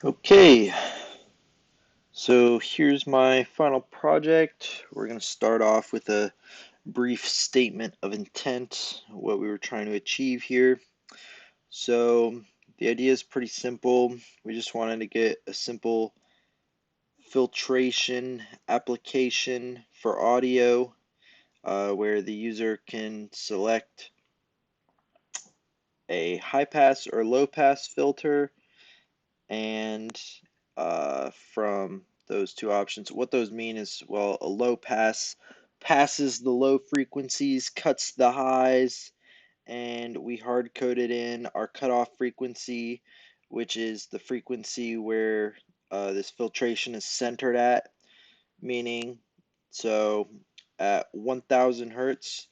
Okay, so here's my final project. We're going to start off with a brief statement of intent, what we were trying to achieve here. So the idea is pretty simple. We just wanted to get a simple filtration application for audio where the user can select a high pass or low pass filter and from those two options. What those mean is, well, a low pass passes the low frequencies, cuts the highs, and we hard coded in our cutoff frequency, which is the frequency where this filtration is centered at, meaning so at 1000 hertz,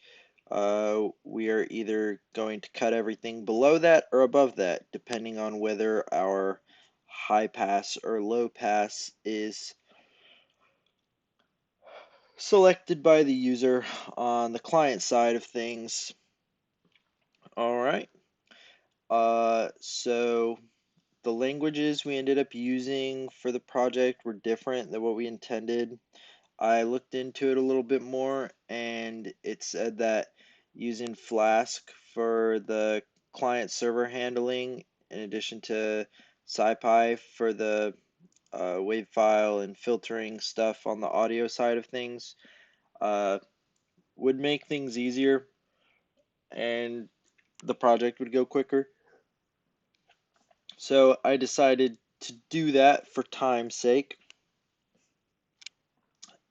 we are either going to cut everything below that or above that, depending on whether our high pass or low pass is selected by the user on the client side of things. All right. So the languages we ended up using for the project were different than what we intended. I looked into it a little bit more, and it said that using Flask for the client server handling, in addition to SciPy for the wave file and filtering stuff on the audio side of things, uh, would make things easier and the project would go quicker. So I decided to do that for time's sake.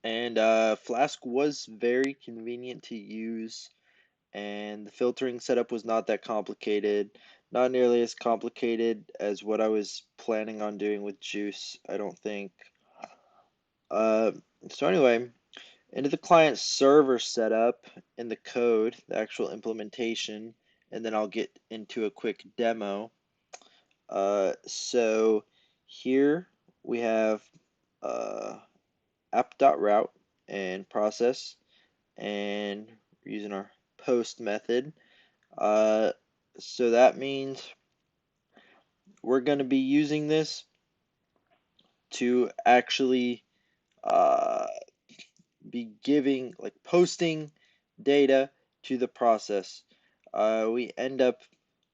And Flask was very convenient to use, and the filtering setup was not that complicated. Not nearly as complicated as what I was planning on doing with Juice, I don't think. Uh, so anyway, into the client server setup in the code, the actual implementation, and then I'll get into a quick demo. So here we have uh, app.route and process, and we're using our post method. Uh, so that means we're going to be using this to actually uh, be giving, like posting data to the process. We end up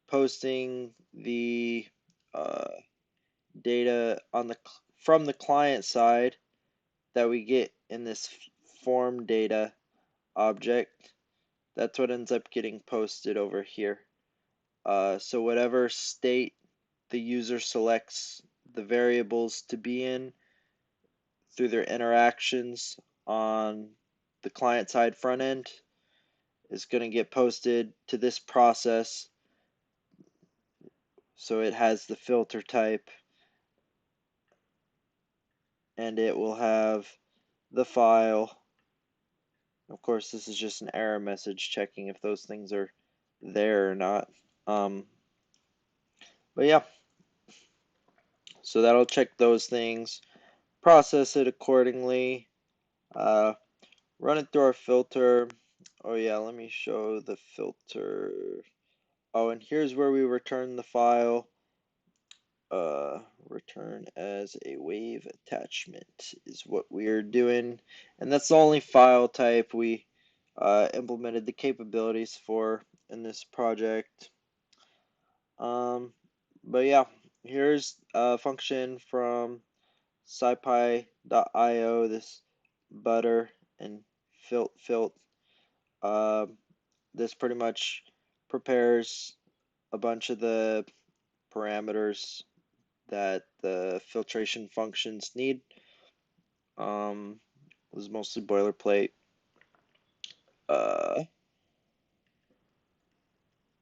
posting the uh, data on the from the client side that we get in this form data object. That's what ends up getting posted over here. So whatever state the user selects the variables to be in through their interactions on the client side front end is going to get posted to this process, so it has the filter type and it will have the file. Of course, this is just an error message checking if those things are there or not. Um, but yeah, so that'll check those things, process it accordingly, uh, run it through our filter. Oh yeah, let me show the filter. Oh, and here's where we return the file. Return as a wave attachment is what we're doing, and that's the only file type we implemented the capabilities for in this project. Um, but yeah, here's a function from scipy.io, this butter and filt. Um, this pretty much prepares a bunch of the parameters that the filtration functions need. It was mostly boilerplate. Uh,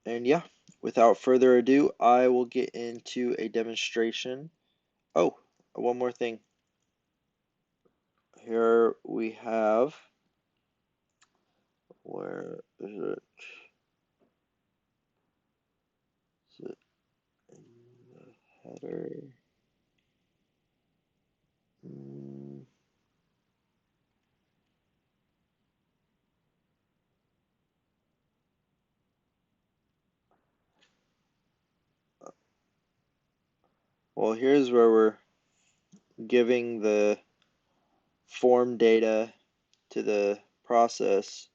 and yeah, without further ado, I will get into a demonstration. Oh, one more thing. Here we have, where is it? Is it in the header? Mm, Well, here's where we're giving the form data to the process.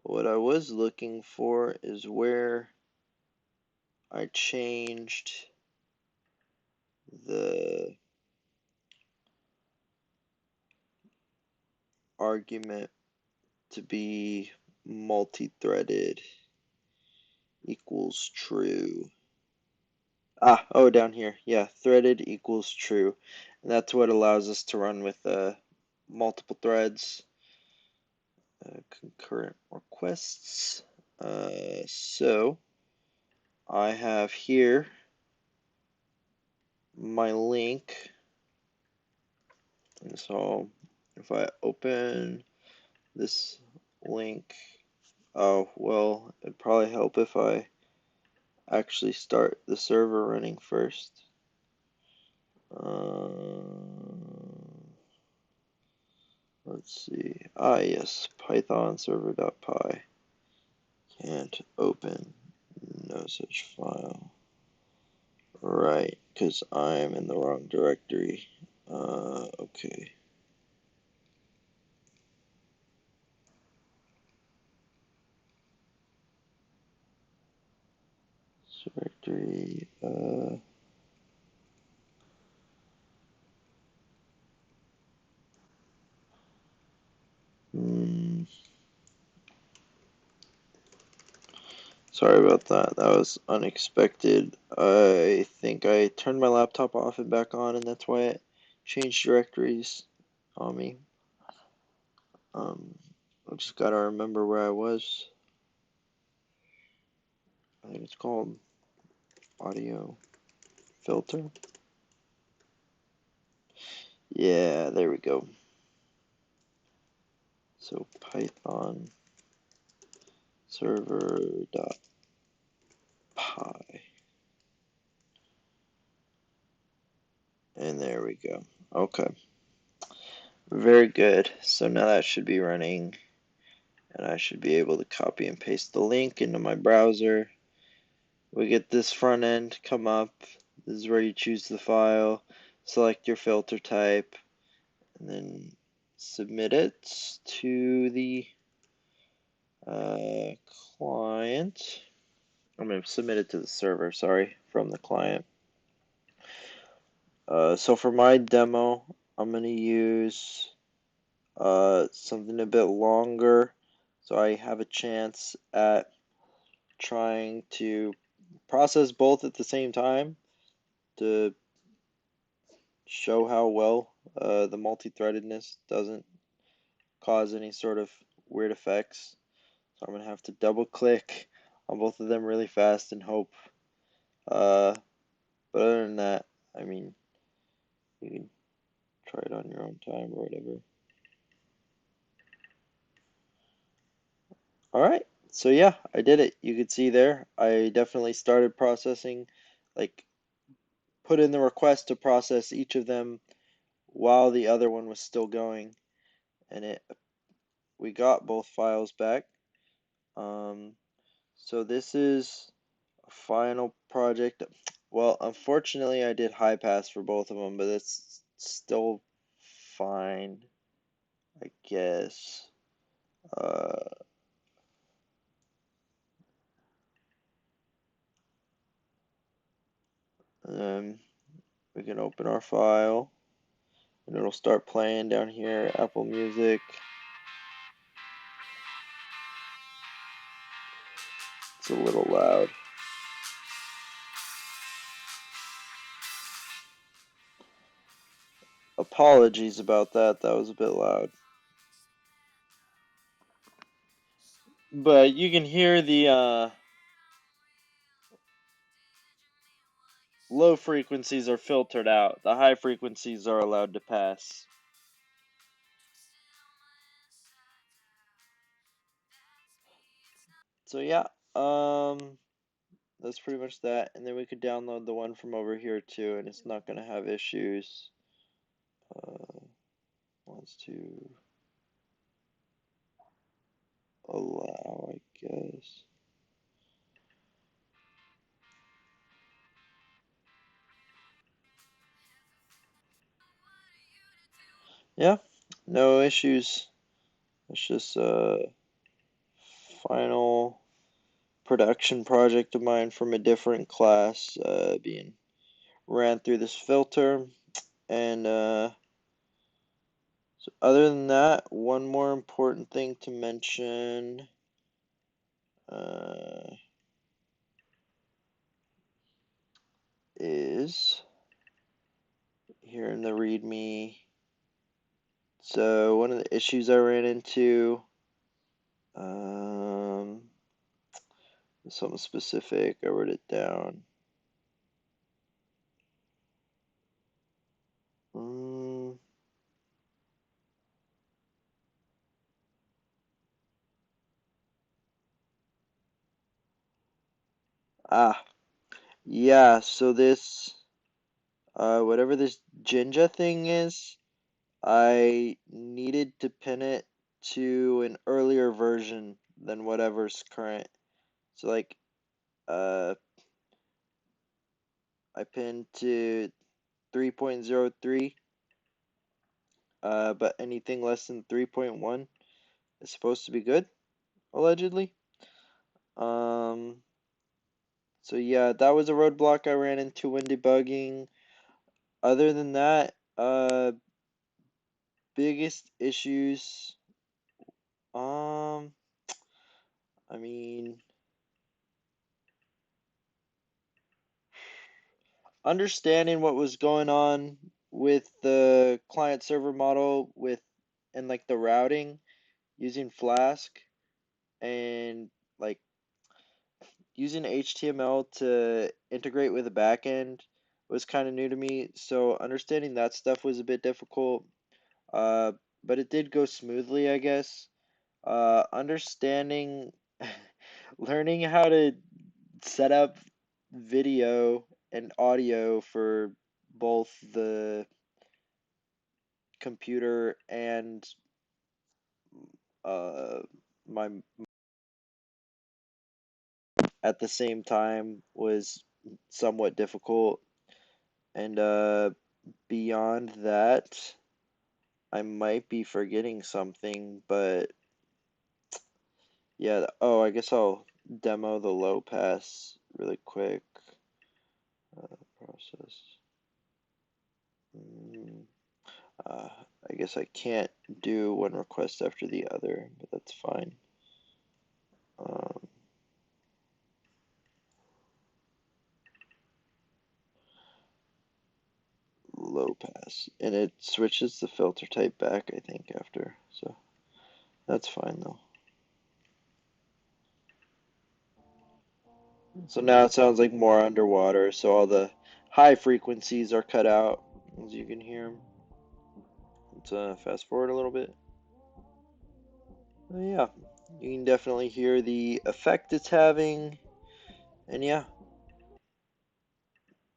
What I was looking for is where I changed the argument to be multi-threaded equals true. Oh, down here. Yeah, threaded equals true. And that's what allows us to run with multiple threads, concurrent requests. So I have here my link. And so if I open this link, oh, well, it'd probably help if I actually start the server running first. Let's see. Yes, Python server.py. Can't open. No such file. Right, because I'm in the wrong directory. Okay. Directory, sorry about that. That was unexpected. I think I turned my laptop off and back on, and that's why it changed directories on me. I just gotta remember where I was. I think it's called audio filter. Yeah, there we go. So Python server.py. And there we go. Okay. Very good. So now that should be running, and I should be able to copy and paste the link into my browser. We get this front end come up. This is where you choose the file, select your filter type, and then submit it to the client. I'm going to submit it to the server, sorry, from the client. So for my demo, I'm going to use something a bit longer, so I have a chance at trying to process both at the same time to show how well the multi-threadedness doesn't cause any sort of weird effects. So I'm going to have to double click on both of them really fast and hope. But other than that, I mean, you can try it on your own time or whatever. Alright, so yeah, I did it. You could see there, I definitely started processing, like, put in the request to process each of them while the other one was still going, and we got both files back. So this is a final project. Well, unfortunately, I did high pass for both of them, but it's still fine, I guess. And then we can open our file, and it'll start playing down here, Apple Music. It's a little loud. Apologies about that. That was a bit loud. But you can hear the low frequencies are filtered out. The high frequencies are allowed to pass. So yeah, that's pretty much that. And then we could download the one from over here too, and it's not going to have issues. Wants to allow, I guess. Yeah, no issues. It's just a final production project of mine from a different class being ran through this filter. And so other than that, one more important thing to mention uh, is here in the README. So one of the issues I ran into, um, something specific, I wrote it down. Mm, ah, yeah, so this, whatever this Jinja thing is, I needed to pin it to an earlier version than whatever's current. So like, uh, I pinned to 3.03, but anything less than 3.1 is supposed to be good, allegedly. Um, so yeah, that was a roadblock I ran into when debugging. Other than that, biggest issues, um, I mean, understanding what was going on with the client server model with and like the routing using Flask and like using HTML to integrate with the backend was kind of new to me. So understanding that stuff was a bit difficult. Uh, but it did go smoothly, I guess. Understanding, learning how to set up video and audio for both the computer and uh, my at the same time was somewhat difficult. And beyond that, I might be forgetting something, but yeah. Oh, I guess I'll demo the low pass really quick. Process. Mm, uh, I guess I can't do one request after the other, but that's fine. Um, Low pass, and it switches the filter type back, I think, after, so that's fine though. So now it sounds like more underwater, so all the high frequencies are cut out, as you can hear them. Let's fast forward a little bit. Yeah, you can definitely hear the effect it's having, and yeah,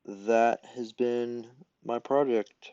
that has been my project.